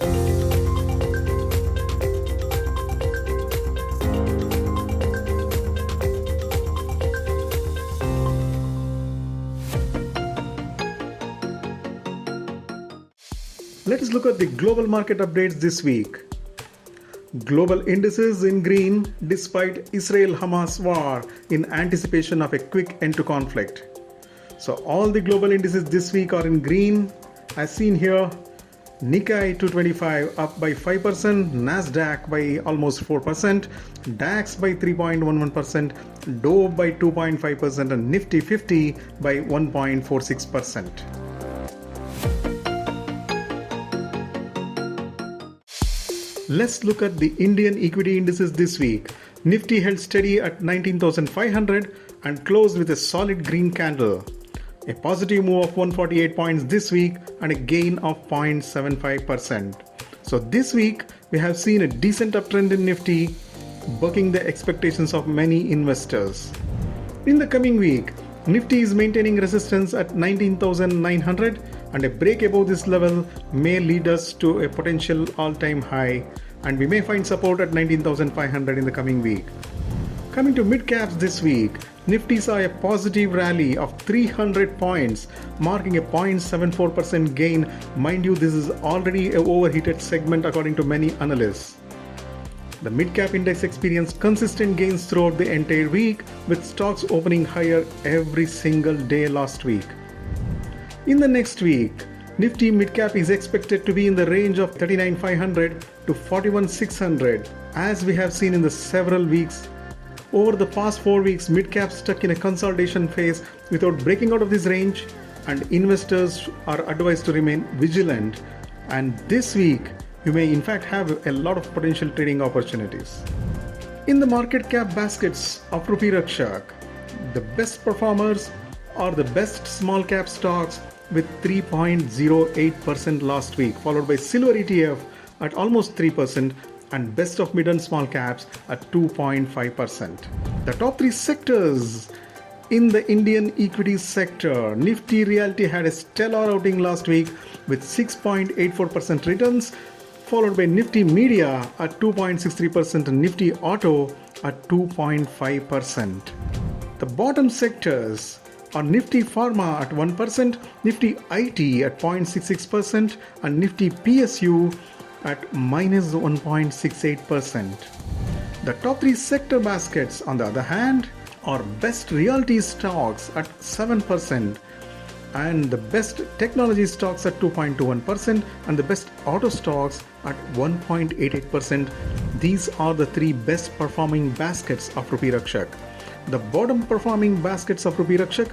Let us look at the global market updates this week. Global indices in green despite Israel-Hamas war in anticipation of a quick end to conflict. So all the global indices this week are in green. As seen here, Nikkei 225 up by 5%, Nasdaq by almost 4%, DAX by 3.11%, Dow by 2.5% and Nifty 50 by 1.46%. Let's look at the Indian equity indices this week. Nifty held steady at 19,500 and closed with a solid green candle. A positive move of 148 points this week and a gain of 0.75%. So this week we have seen a decent uptrend in Nifty, bucking the expectations of many investors. In the coming week, Nifty is maintaining resistance at 19,900 and a break above this level may lead us to a potential all-time high, and we may find support at 19,500 in the coming week. Coming to mid-caps this week, Nifty saw a positive rally of 300 points, marking a 0.74% gain. Mind you, this is already an overheated segment according to many analysts. The mid-cap index experienced consistent gains throughout the entire week, with stocks opening higher every single day last week. In the next week, Nifty mid-cap is expected to be in the range of 39,500 to 41,600, as we have seen in the several weeks. Over the past 4 weeks, mid-cap stuck in a consolidation phase without breaking out of this range, and investors are advised to remain vigilant. And this week, you may in fact have a lot of potential trading opportunities. In the market cap baskets of Rupee Rakshak, the best performers are the best small cap stocks with 3.08% last week, followed by silver ETF at almost 3% and best of mid and small caps at 2.5%. The top 3 sectors in the Indian equities sector, Nifty Realty had a stellar outing last week with 6.84% returns, followed by Nifty Media at 2.63% and Nifty Auto at 2.5%. The bottom sectors are Nifty Pharma at 1%, Nifty IT at 0.66% and Nifty PSU at minus 1.68%. The top 3 sector baskets, on the other hand, are best realty stocks at 7% and the best technology stocks at 2.21% and the best auto stocks at 1.88%. These are the 3 best performing baskets of Rupee Rakshak. The bottom performing baskets of Rupee Rakshak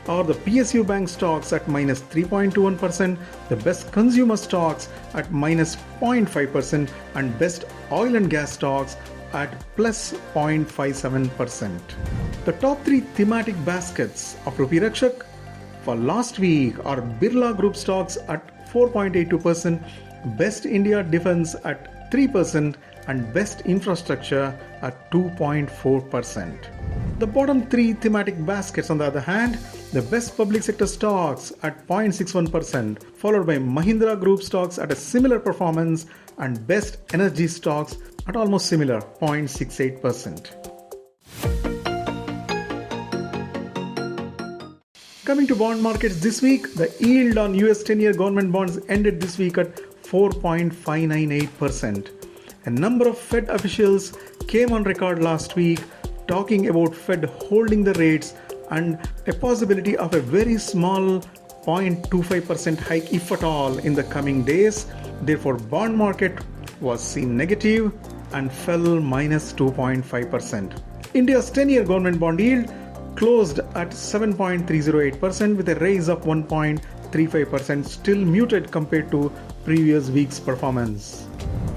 are the PSU bank stocks at minus 3.21%, the best consumer stocks at minus 0.5% and best oil and gas stocks at plus 0.57%. The top 3 thematic baskets of Rupee Rakshak for last week are Birla Group stocks at 4.82%, Best India Defence at 3% and Best Infrastructure at 2.4%. The bottom 3 thematic baskets, on the other hand, the best public sector stocks at 0.61%, followed by Mahindra Group stocks at a similar performance and best energy stocks at almost similar 0.68%. Coming to bond markets this week, the yield on US 10-year government bonds ended this week at 4.598%. A number of Fed officials came on record last week talking about Fed holding the rates and a possibility of a very small 0.25% hike, if at all, in the coming days. Therefore, bond market was seen negative and fell minus 2.5%. India's 10-year government bond yield closed at 7.308% with a rise of 1.35%, still muted compared to previous week's performance.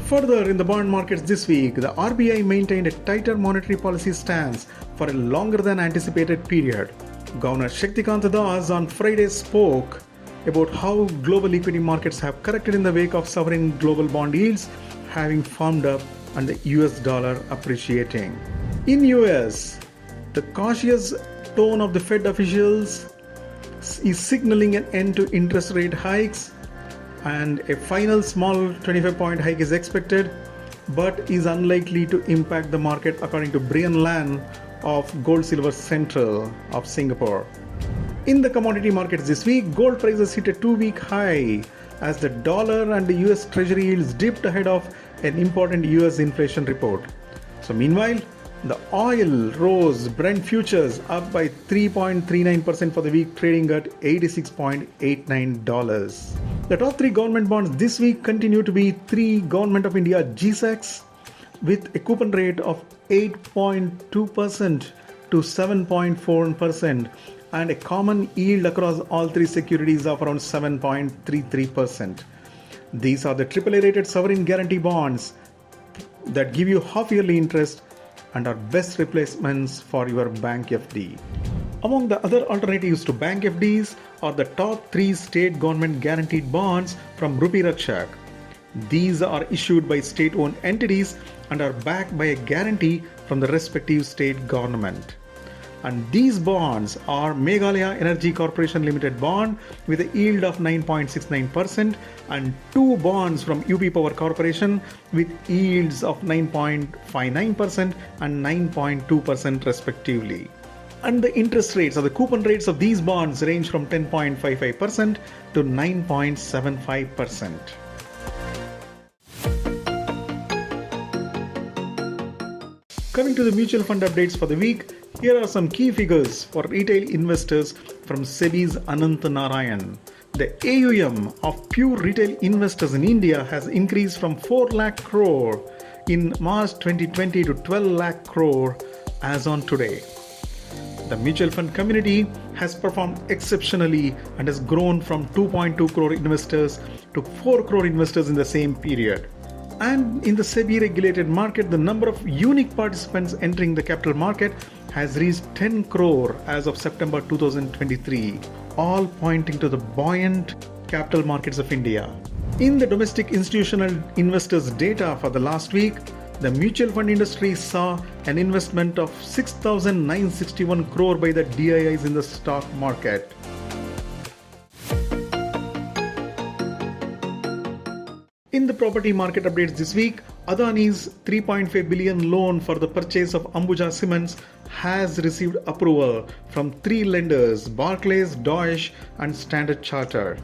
Further, in the bond markets this week, the RBI maintained a tighter monetary policy stance for a longer than anticipated period. Governor Shaktikant Das on Friday spoke about how global equity markets have corrected in the wake of sovereign global bond yields having firmed up and the US dollar appreciating. In US, the cautious tone of the Fed officials is signaling an end to interest rate hikes, and a final small 25-point hike is expected, but is unlikely to impact the market according to Brian Lan of Gold Silver Central of Singapore. In the commodity markets this week, gold prices hit a 2-week high as the dollar and the US Treasury yields dipped ahead of an important US inflation report. So meanwhile, the oil rose, Brent futures up by 3.39% for the week, trading at $86.89. The top 3 government bonds this week continue to be 3 Government of India GSECs with a coupon rate of 8.2% to 7.4% and a common yield across all 3 securities of around 7.33%. These are the AAA rated sovereign guarantee bonds that give you half-yearly interest and are best replacements for your bank FD. Among the other alternatives to bank FDs are the top 3 state government guaranteed bonds from Rupee Rakshak. These are issued by state-owned entities and are backed by a guarantee from the respective state government. And these bonds are Meghalaya Energy Corporation Limited bond with a yield of 9.69% and 2 bonds from UP Power Corporation with yields of 9.59% and 9.2% respectively. And the interest rates or the coupon rates of these bonds range from 10.55% to 9.75%. Coming to the mutual fund updates for the week, here are some key figures for retail investors from SEBI's Anant Narayan. The AUM of pure retail investors in India has increased from 4 lakh crore in March 2020 to 12 lakh crore as on today. The mutual fund community has performed exceptionally and has grown from 2.2 crore investors to 4 crore investors in the same period. And in the SEBI regulated market, the number of unique participants entering the capital market has reached 10 crore as of September 2023, all pointing to the buoyant capital markets of India. In the domestic institutional investors data for the last week, the mutual fund industry saw an investment of 6,961 crore by the DIIs in the stock market. In the property market updates this week, Adani's 3.5 billion loan for the purchase of Ambuja Cements has received approval from 3 lenders, Barclays, Deutsche and Standard Chartered.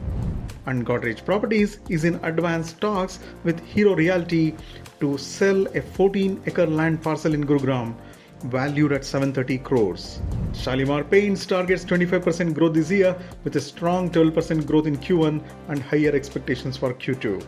And Godrej Properties is in advanced talks with Hero Realty to sell a 14-acre land parcel in Gurugram valued at 730 crores. Shalimar Paints targets 25% growth this year with a strong 12% growth in Q1 and higher expectations for Q2.